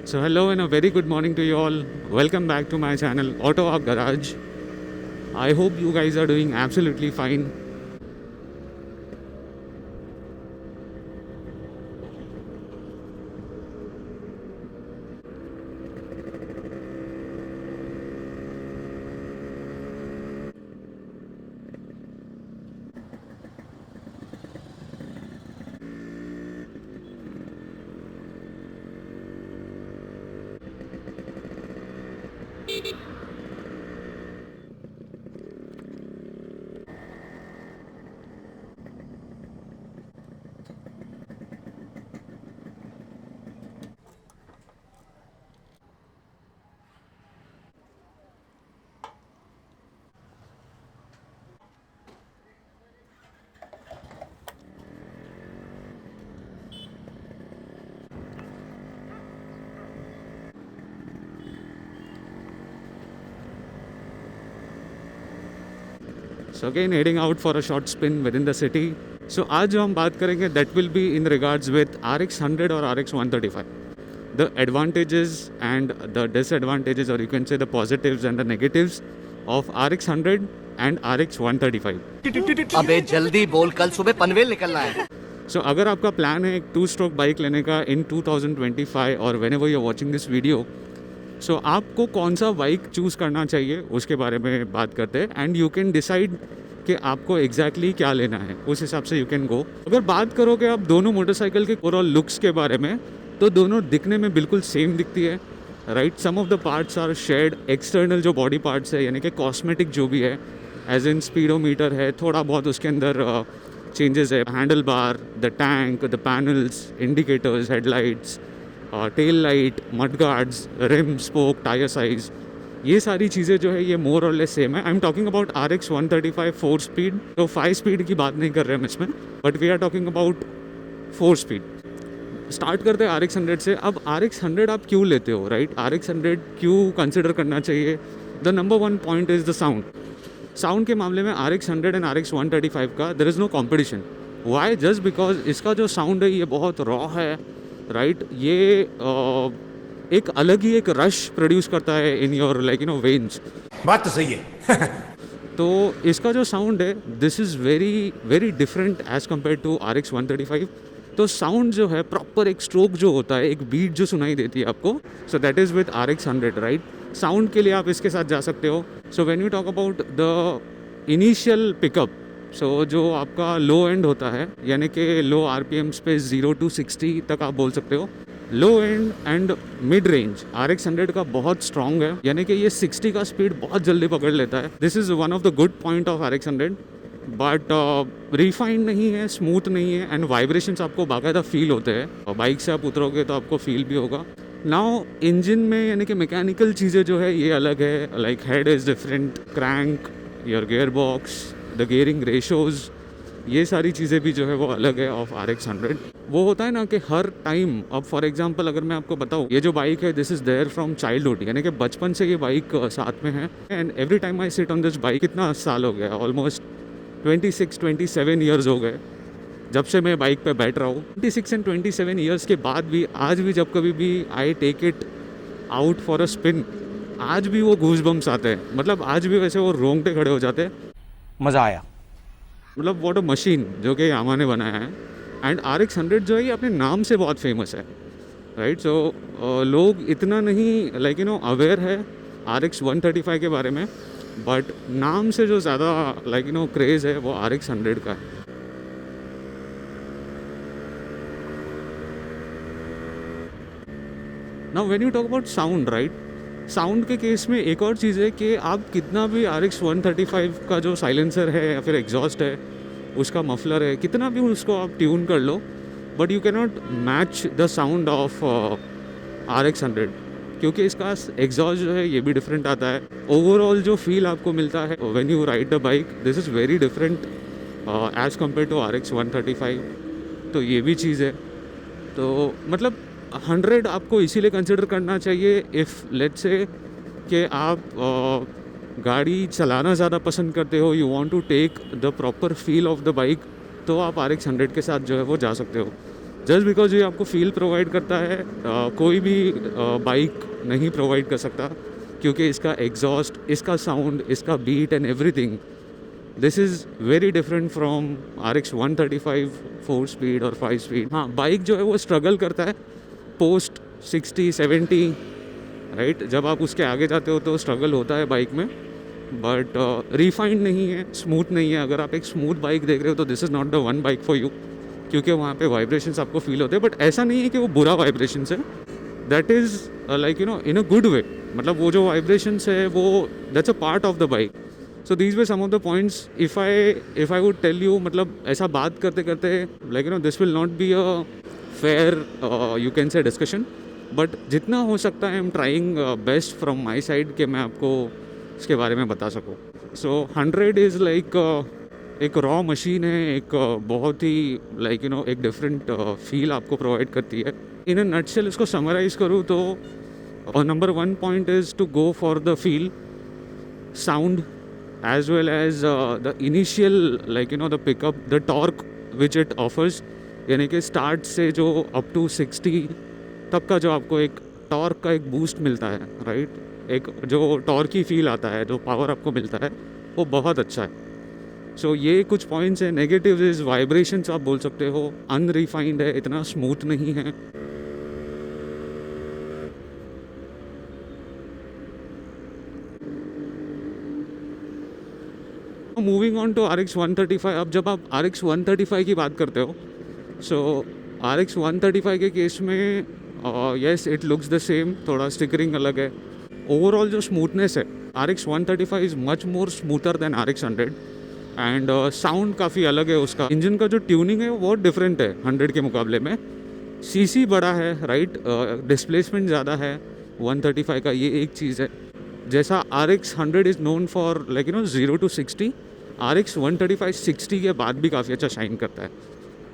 So hello and a very good morning to you all. Welcome back to my channel Auto Hub Garage. I hope you guys are doing absolutely fine. So again heading out for a short spin within the city. So आज जो हम बात करेंगे that will be in regards with RX 100 और RX 135. The advantages and the disadvantages, or you can say the positives and the negatives of RX 100 and RX 135. अबे जल्दी बोल, कल सुबह पनवेल निकलना है। So अगर आपका प्लान है एक 2-stroke बाइक लेने का in 2025 और whenever you're watching this video, सो आपको कौन सा बाइक चूज़ करना चाहिए उसके बारे में बात करते हैं एंड यू कैन डिसाइड कि आपको एग्जैक्टली क्या लेना है, उस हिसाब से यू कैन गो। अगर बात करोगे आप दोनों मोटरसाइकिल के ओवरऑल लुक्स के बारे में, तो दोनों दिखने में बिल्कुल सेम दिखती है, right. Some of the parts are shared. External जो बॉडी पार्ट्स है यानी कि कॉस्मेटिक जो भी है, एज इन स्पीडोमीटर है, थोड़ा बहुत उसके अंदर चेंजेस है, handlebar, the tank, the panels, indicators, headlights, tail light, mudguards, rim, spoke, tyre size, ये सारी चीज़ें जो है ये मोर और लेस सेम है। I am talking about RX 135 4 speed. तो 5 स्पीड की बात नहीं कर रहे हम इसमें, but we are talking about 4 speed. Start करते हैं RX 100 से। अब RX 100 आप क्यों लेते हो, राइट? RX 100 क्यों कंसिडर करना चाहिए? The number 1 point is the sound. Sound के मामले में RX 100 एंड RX 135 का there is no competition. Why? Just because इसका जो साउंड है ये बहुत रॉ है, राइट। ये एक अलग ही एक रश प्रोड्यूस करता है इन योर लाइक वेन्स। बात तो सही है। तो इसका जो साउंड है this is very very different as compare to RX 135। तो साउंड जो है प्रॉपर एक स्ट्रोक जो होता है, एक बीट जो सुनाई देती है आपको, so that is with RX 100, right. Sound के लिए आप इसके साथ जा सकते हो। So when you talk about the initial pickup, so जो आपका लो एंड होता है यानी कि लो RPMs पे 0 to 60 तक आप बोल सकते हो। Low and and mid range RX 100 का बहुत स्ट्रॉन्ग है, यानी कि ये 60 का स्पीड बहुत जल्दी पकड़ लेता है। This is one of the good point of RX 100। But refined नहीं है, स्मूथ नहीं है, एंड वाइब्रेशंस आपको बाकायदा फील होते हैं। बाइक से आप उतरोगे तो आपको फील भी होगा। नाउ इंजन में यानी कि मैकेनिकल चीज़ें जो है ये अलग है, like head is different, crank, your gear box, the gearing ratios, ये सारी चीज़ें भी जो है वो अलग है ऑफ RX 100। वो होता है ना कि हर टाइम, अब फॉर एग्जांपल अगर मैं आपको बताऊँ, ये जो बाइक है this is there from childhood, यानी कि बचपन से ये बाइक साथ में है। And every time I sit on this bike, कितना साल हो गया, ऑलमोस्ट 26-27 ईयर्स हो गए जब से मैं बाइक पे बैठ रहा हूँ। 26 एंड 27 ईयर्स के बाद भी आज भी जब कभी भी I take it out for a spin, आज भी वो गूज बम्स आते हैं। मतलब आज भी वैसे वो रोंगटे खड़े हो जाते हैं। मजा आया। मतलब व्हाट अ मशीन जो कि यामा ने बनाया है। एंड RX 100 जो है ये अपने नाम से बहुत फेमस है, राइट। सो लोग इतना नहीं लाइक अवेयर है RX 135 के बारे में, बट नाम से जो ज़्यादा लाइक क्रेज़ है वो RX 100 का है। Now when you talk about sound, right, sound के केस में एक और चीज़ है कि आप कितना भी RX 135 का जो साइलेंसर है या फिर एग्जॉस्ट है, उसका मफलर है, कितना भी उसको आप ट्यून कर लो, but you can not match the sound of RX 100, क्योंकि इसका एग्जॉस्ट जो है ये भी डिफरेंट आता है। ओवरऑल जो फील आपको मिलता है when you ride the bike, this is very different as compare to RX 135। तो ये भी चीज़ है। तो मतलब 100 आपको इसीलिए कंसिडर करना चाहिए इफ़ लेट्स से कि आप गाड़ी चलाना ज़्यादा पसंद करते हो, you want to take the proper feel of the bike, तो आप RX 100 के साथ जो है वो जा सकते हो। जस्ट बिकॉज ये आपको फील प्रोवाइड करता है, कोई भी बाइक नहीं प्रोवाइड कर सकता, क्योंकि इसका एग्जॉस्ट, इसका साउंड, इसका beat and everything, this is very different from RX 135 4 speed और 5 स्पीड। हाँ, बाइक जो है वो स्ट्रगल करता है पोस्ट 60-70, राइट। जब आप उसके आगे जाते हो तो स्ट्रगल होता है बाइक में, बट रिफाइंड नहीं है, स्मूथ नहीं है। अगर आप एक स्मूथ बाइक देख रहे हो तो this is not the one bike for you, क्योंकि वहाँ पे वाइब्रेशंस आपको फील होते हैं, बट ऐसा नहीं है कि वो बुरा वाइब्रेशंस है, that is like in a good way. मतलब वो जो वाइब्रेशंस है वो that's a part of the bike. So these were some of the points if I would tell you, मतलब ऐसा बात करते करते like this will not be a fair you can say discussion, but जितना हो सकता है I am trying best from my side कि मैं आपको इसके बारे में बता सकूँ। सो 100 इज़ लाइक एक रॉ मशीन है, एक बहुत ही लाइक एक डिफरेंट फील आपको प्रोवाइड करती है। इन अ नटशेल इसको समराइज करूँ तो number 1 point is to go for the feel, sound, as well as the initial like the pickup, the torque which it offers, यानी कि स्टार्ट से जो अप टू 60 तक का जो आपको एक टॉर्क का एक बूस्ट मिलता है, राइट, एक जो टॉर्क की फील आता है, जो पावर आपको मिलता है, वो बहुत अच्छा है। सो ये कुछ पॉइंट्स हैं। नेगेटिव इज वाइब्रेशंस, आप बोल सकते हो अनरिफाइंड है, इतना स्मूथ नहीं है। Moving on to RX 135। अब जब आप RX 135 की बात करते हो, सो RX 135 के केस में yes it looks the same, थोड़ा स्टिकरिंग अलग है। ओवरऑल जो स्मूथनेस है, RX 135 is much more smoother than RX 100, and sound काफ़ी अलग है उसका। इंजन का जो ट्यूनिंग है वो बहुत डिफरेंट है 100 के मुकाबले में। CC बड़ा है, राइट, डिस्प्लेसमेंट ज़्यादा है 135 का, ये एक चीज़ है। जैसा RX 100 is known for like 0 to 60, RX 135 60 के बाद भी काफ़ी अच्छा शाइन करता है,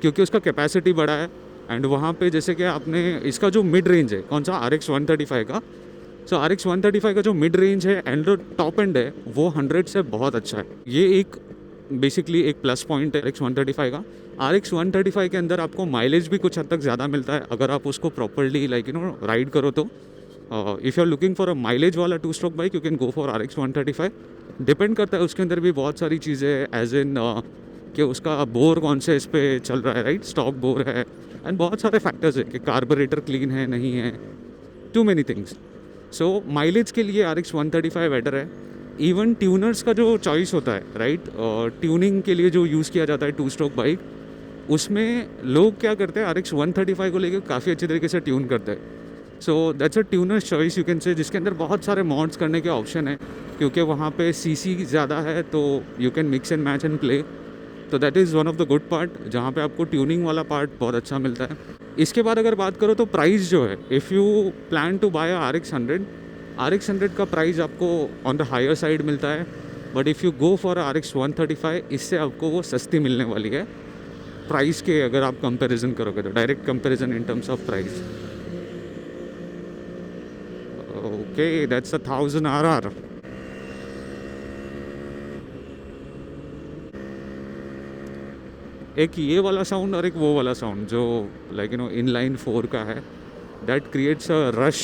क्योंकि उसका कैपेसिटी बड़ा है। एंड वहाँ पे जैसे कि आपने इसका जो मिड रेंज है, कौन सा RX 135 का, सो RX 135 का जो मिड रेंज है एंड जो टॉप एंड है वो 100 से बहुत अच्छा है। ये एक बेसिकली एक प्लस पॉइंट है RX 135 का। RX 135 के अंदर आपको माइलेज भी कुछ हद तक ज़्यादा मिलता है अगर आप उसको प्रॉपरली लाइक राइड करो तो। If you are looking for a mileage वाला 2 stroke bike, you can go for RX 135। Depend करता है उसके अंदर भी बहुत सारी चीज़ें, एज इन कि उसका बोर कौन से इस पे चल रहा है, राइट, स्टॉक बोर है, एंड बहुत सारे फैक्टर्स है कि कार्बोरेटर क्लीन है नहीं है, too many things. So mileage के लिए RX 135 बेटर है। इवन ट्यूनर्स का जो चॉइस होता है, राइट, ट्यूनिंग के लिए जो यूज़ किया जाता है 2 स्ट्रोक बाइक, उसमें लोग क्या करते हैं, RX 135 को लेकर काफ़ी अच्छे तरीके से ट्यून करते हैं। So that's a tuners choice you can से, जिसके अंदर बहुत सारे मॉड्स करने के ऑप्शन है, क्योंकि वहाँ पे CC ज़्यादा है तो you can mix and match and play. तो that is one of the good part, जहाँ पे आपको ट्यूनिंग वाला पार्ट बहुत अच्छा मिलता है। इसके बाद अगर बात करो तो प्राइस जो है, if you plan to buy RX 100 का प्राइस आपको ऑन द हायर साइड मिलता है, but if you go for RX 135 इससे आपको वो सस्ती मिलने वाली है प्राइस के, अगर आप कंपैरिजन करोगे तो, direct comparison in terms of price. Okay, that's 1000 RR। एक ये वाला साउंड और एक वो वाला साउंड जो लाइक इनलाइन 4 का है, that creates a rush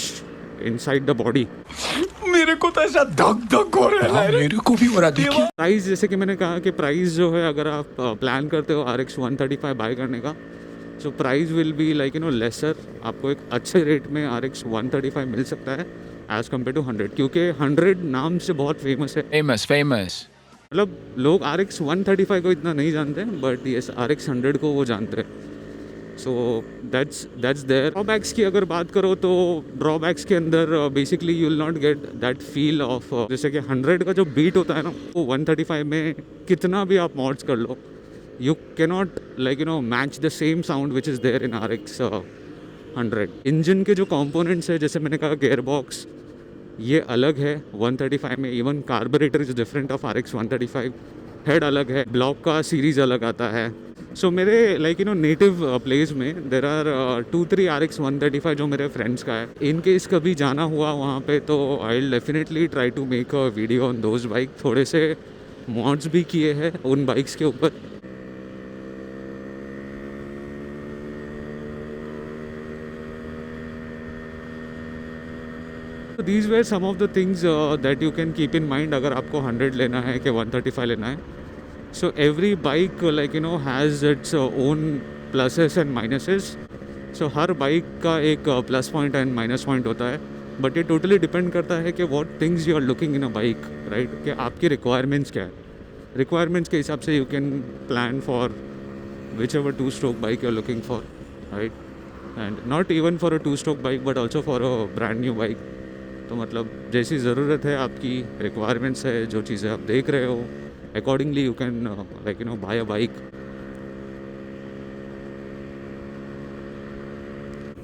inside the body. मेरे को तो ऐसा धक धक हो रहा है, मेरे को भी हो रहा। देखिए प्राइस, जैसे कि मैंने कहा कि प्राइस जो है, अगर आप प्लान करते हो RX 135 बाय करने का, so price will be like lesser. आपको एक अच्छे रेट में RX 135 मिल सकता है एज़ कम्पेयर टू 100, क्योंकि 100 नाम से बहुत फेमस है। फेमस मतलब लोग RX 135 को इतना नहीं जानते, बट येस RX 100 को वो जानते हैं। So that's there. ड्रॉबैक्स की अगर बात करो तो ड्रॉबैक्स के अंदर basically you will not get that feel of, जैसे कि 100 का जो बीट होता है ना, वो 135 में कितना भी आप मॉड्स कर लो, you cannot like match the same sound which is there in RX 100। Engine के जो कंपोनेंट्स है, जैसे मैंने कहा गेयर बॉक्स, ये अलग है 135 में। Even carburettor is different of RX 135, head अलग है, ब्लॉक का सीरीज़ अलग आता है। सो मेरे लाइक नेटिव प्लेस में देर आर 2-3 RX 135 जो मेरे फ्रेंड्स का है। इन केस कभी जाना हुआ वहाँ पे तो I will definitely try to make a video on those bike. थोड़े से मॉड्स भी किए हैं उन बाइक्स के ऊपर। These were some of the things that you can keep in mind अगर आपको 100 लेना है कि 135 लेना है. So every bike like you know has its own pluses and minuses. सो हर बाइक का एक plus point and minus point होता है, बट ये टोटली डिपेंड करता है कि what things you are looking in a bike, right. कि आपकी रिक्वायरमेंट्स क्या है. रिक्वायरमेंट्स के हिसाब से you can plan for whichever 2-stroke bike you are looking for, right. And not even for a 2-stroke bike but also for a brand new bike. तो मतलब जैसी ज़रूरत है आपकी, रिक्वायरमेंट्स है, जो चीज़ें आप देख रहे हो, accordingly you can like you know buy a bike.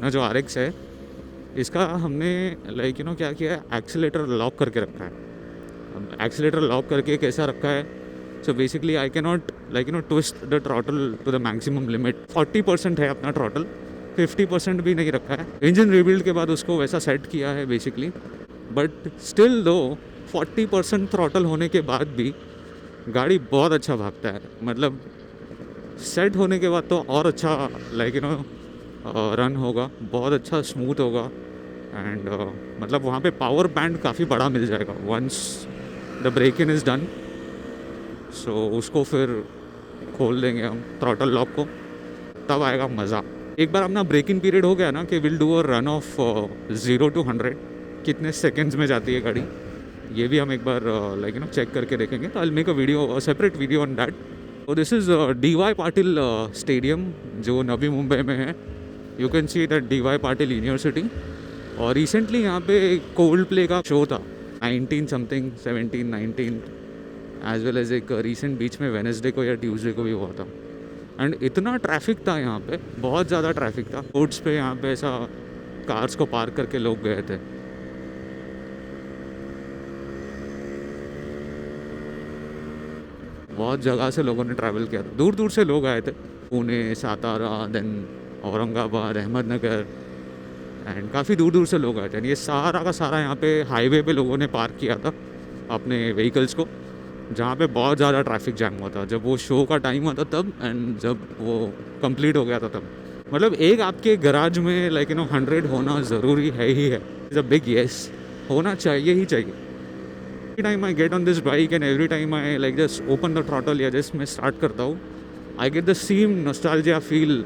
ना जो RX है इसका हमने लाइक यू नो क्या किया है, एक्सीलेटर लॉक करके रखा है. अब एक्सीलेटर लॉक करके कैसा रखा है, so basically I can not like you know twist the throttle to the maximum limit. 40% है अपना थ्रॉटल, 50% भी नहीं रखा है. इंजन रिबिल्ड के बाद उसको वैसा सेट किया है बेसिकली, बट स्टिल दो 40% थ्रॉटल होने के बाद भी गाड़ी बहुत अच्छा भागता है. मतलब सेट होने के बाद तो और अच्छा लाइक यू नो रन होगा, बहुत अच्छा स्मूथ होगा. एंड मतलब वहाँ पे पावर बैंड काफ़ी बड़ा मिल जाएगा once the break in is done. So उसको फिर खोल देंगे हम थ्रॉटल लॉक को, तब आएगा मज़ा. एक बार अपना ब्रेक इन पीरियड हो गया ना कि will do a run of 0 to 100 कितने सेकेंड्स में जाती है गाड़ी. ये भी हम एक बार लाइक यू नो चेक करके देखेंगे. तो I will make a video, separate video on that. तो this is DY Patil stadium जो नवी मुंबई में है. You can see that DY Patil university. और रिसेंटली यहाँ पे कोल्ड प्ले का शो था 19 समथिंग 17 19, एज वेल एज एक रिसेंट बीच में वेडनेसडे को या ट्यूसडे को भी हुआ था. एंड इतना ट्रैफिक था यहाँ पे, बहुत ज़्यादा ट्रैफिक था. रोड्स पे यहाँ पे ऐसा कार्स को पार्क करके लोग गए थे. बहुत जगह से लोगों ने ट्रैवल किया था, दूर दूर से लोग आए थे. पुणे, सातारा, देन औरंगाबाद, अहमदनगर, एंड काफ़ी दूर दूर से लोग आए थे. ये सारा का सारा यहाँ पे हाईवे पे लोगों ने पार्क किया था अपने व्हीकल्स को, जहाँ पे बहुत ज़्यादा ट्रैफिक जैम हुआ था जब वो शो का टाइम हुआ था तब, एंड जब वो कंप्लीट हो गया था तब. मतलब एक आपके गराज में लाइक यू नो 100 होना ज़रूरी है ही है. इज़ अ बिग येस, होना चाहिए ही चाहिए. Every time I get on this bike and every time I like just open the throttle या जस्ट मैं स्टार्ट करता हूँ, I get the same nostalgia feel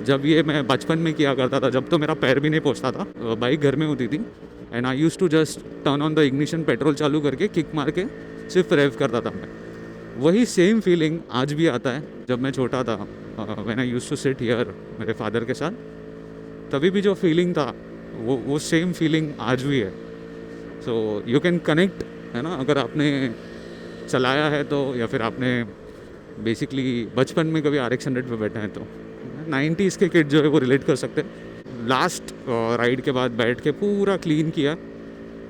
जब ये मैं बचपन में किया करता था, जब तो मेरा पैर भी नहीं पहुँचता था, बाइक घर में होती थी. And I use to just turn on the ignition, petrol चालू करके किक मार के सिर्फ रेव करता था मैं. वही सेम फीलिंग आज भी आता है जब मैं छोटा था, when I used to sit here मेरे फादर के साथ. तभी भी जो फीलिंग था वो सेम फीलिंग आज भी है. सो यू कैन कनेक्ट, है ना, अगर आपने चलाया है तो, या फिर आपने बेसिकली बचपन में कभी RX 100 पे बैठे हैं तो 90s के किड जो है वो रिलेट कर सकते हैं. लास्ट राइड के बाद बैठ के पूरा क्लीन किया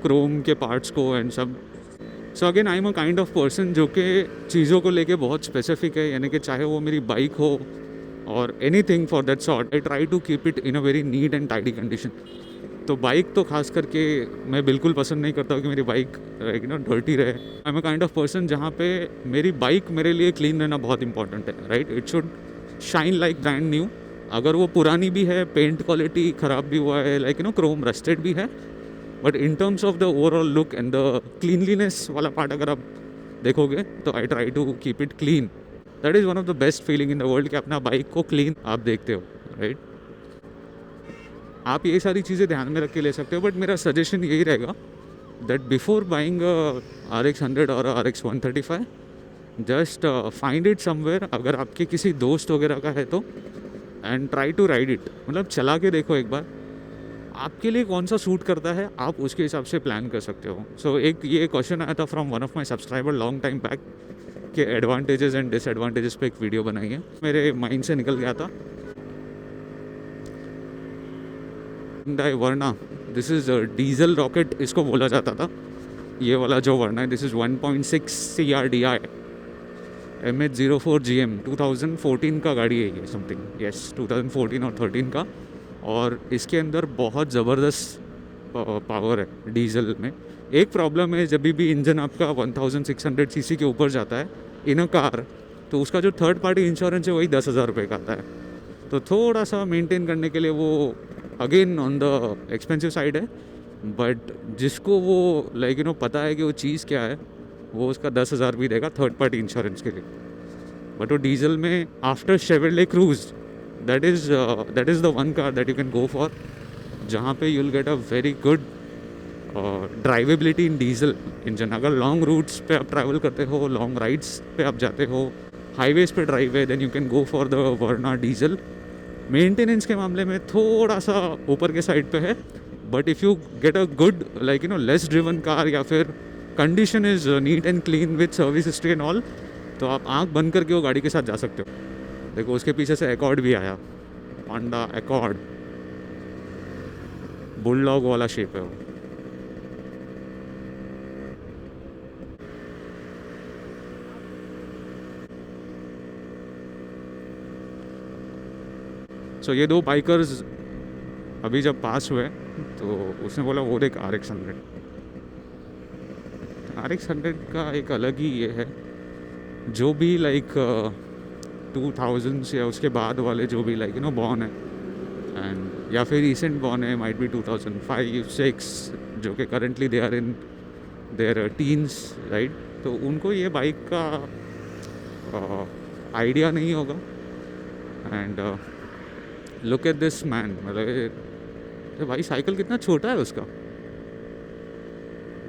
क्रोम के पार्ट्स को एंड सब. So again I am a kind of person जो कि चीज़ों को लेके बहुत स्पेसिफिक है. यानी कि चाहे वो मेरी बाइक हो और anything for that sort, I try to keep it in a very neat and tidy condition. तो बाइक तो खास करके मैं बिल्कुल पसंद नहीं करता कि मेरी बाइक यू नो डर्टी रहे. I am a kind of person जहाँ पे मेरी बाइक मेरे लिए क्लीन रहना बहुत इंपॉर्टेंट है, right. It should shine like brand new. अगर वो पुरानी भी है, पेंट क्वालिटी ख़राब भी हुआ है, like you know chrome rusted भी है, but in terms of the overall look and the cleanliness वाला पार्ट अगर आप देखोगे तो I try to keep it clean. That is one of the best feeling in the world कि अपना bike को क्लीन आप देखते हो, राइट. आप ये सारी चीज़ें ध्यान में रख के ले सकते हो, बट मेरा सजेशन यही रहेगा दैट बिफोर बाइंग RX 100 और RX 135 just find it somewhere. अगर आपके किसी दोस्त वगैरह का है तो, and try to ride it. मतलब चला के देखो एक बार, आपके लिए कौन सा सूट करता है आप उसके हिसाब से प्लान कर सकते हो. सो एक ये क्वेश्चन आया था from one of my subscriber long time back के एडवांटेजेस एंड डिसएडवांटेजेस पे एक वीडियो बनाई है, मेरे माइंड से निकल गया था. वर्ना, दिस इज़ डीजल रॉकेट इसको बोला जाता था. ये वाला जो वर्ना है, this is 1.6 CRDI MH04 GM 2014 का गाड़ी है ये, समथिंग यस 2014 और 13 का. और इसके अंदर बहुत ज़बरदस्त पावर है डीजल में. एक प्रॉब्लम है, जब भी इंजन आपका 1600 cc के ऊपर जाता है इन अ कार, तो उसका जो थर्ड पार्टी इंश्योरेंस है वही 10,000 रुपये का आता है. तो थोड़ा सा मेंटेन करने के लिए वो again on the expensive side है. बट जिसको वो पता है कि वो चीज़ क्या है, वो उसका 10,000 भी देगा थर्ड पार्टी इंश्योरेंस के लिए. बट वो डीजल में after Chevrolet cruise, that is the one car that you can go for, जहाँ पे you will get a very good drivability in diesel engine. अगर लॉन्ग रूट्स पे आप ट्रैवल करते हो, लॉन्ग राइड्स पे आप जाते हो, हाईवेज पे ड्राइव है, then you can go for the Verna diesel. Maintenance के मामले में थोड़ा सा ऊपर के साइड पे है, but if you get a good less driven car, या फिर condition is neat and clean with service history and all, तो आप आंख बंद करके वो गाड़ी के साथ जा सकते हो. देखो उसके पीछे से एकॉर्ड भी आया, होंडा एकॉर्ड, बुलडॉग वाला शेप है वो. सो ये दो बाइकर्स अभी जब पास हुए तो उसने बोला वो देख RX 100. RX 100 का एक अलग ही ये है, जो भी 2000s या उसके बाद वाले जो भी बॉर्न है, एंड या फिर रिसेंट बॉर्न है, माइट बी 2005-6, जो कि currently they are in their teens, right. तो उनको ये बाइक का आइडिया नहीं होगा. And look at this man, मतलब भाई साइकिल कितना छोटा है उसका.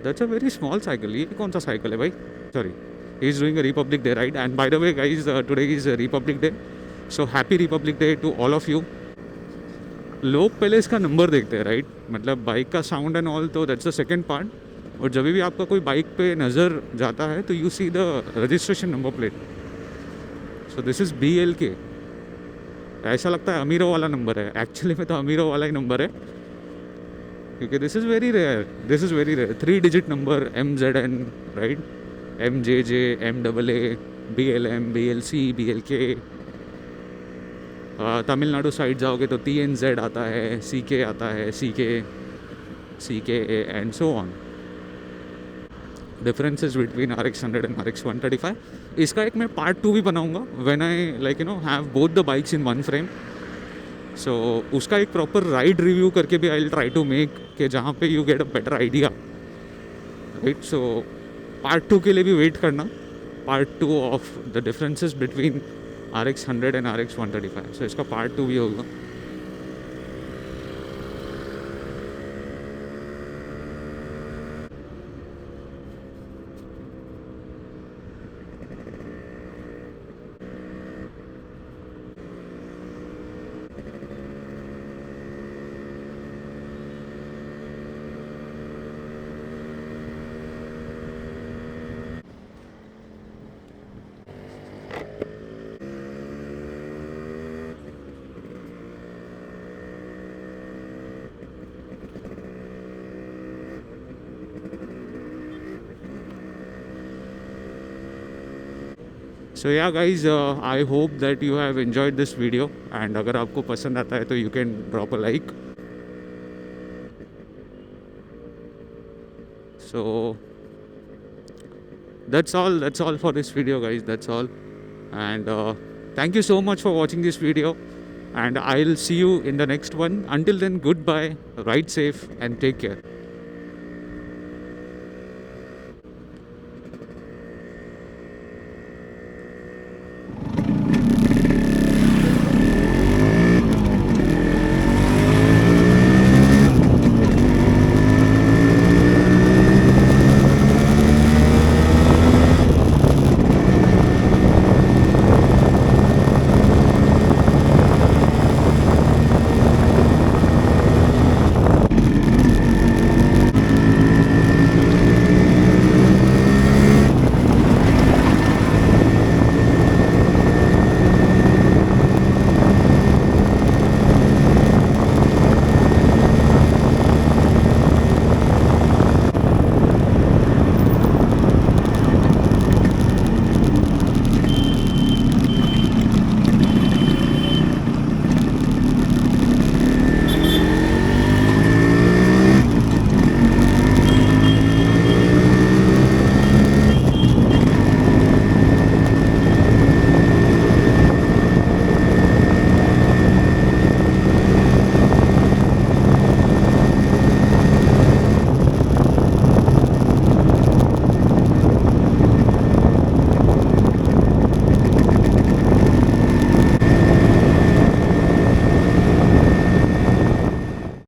That's a very small cycle. ये कौन सा साइकिल है भाई? Sorry, he is doing a Republic Day, right. And by the way guys, today is Republic Day, so happy Republic day to all of you. लोग पहले इसका number देखते हैं, राइट. मतलब बाइक का साउंड एंड ऑल, तो that's the second part. और जब भी आपका कोई बाइक पे नज़र जाता है तो you see the registration number plate. So this is BLK. ऐसा लगता है अमीरों वाला नंबर है, एक्चुअली में तो अमीरों वाला ही नंबर है, क्योंकि this is very rare. 3 digit number, MZN, right. MJJ, MAA, BLM, BLC, BLK. Tamil Nadu side जाओगे तो TNZ आता है, CK आता है, CKA and so on. Differences between RX 100 and RX 135. इसका एक मैं पार्ट 2 भी बनाऊंगा when I have both the bikes in one frame. So उसका एक प्रॉपर राइड रिव्यू करके भी I will try to make, के जहाँ पे you get a better idea, right. So part 2 के लिए भी वेट करना, part 2 of the differences between RX 100 and RX 135. सो इसका पार्ट 2 भी होगा. सो yeah guys, I hope that you have enjoyed this video, and अगर आपको पसंद आता है तो you can drop a like. So that's all for this video guys, that's all. And thank you so much for watching this video, and I'll see you in the next one. Until then, goodbye, ride safe and take care.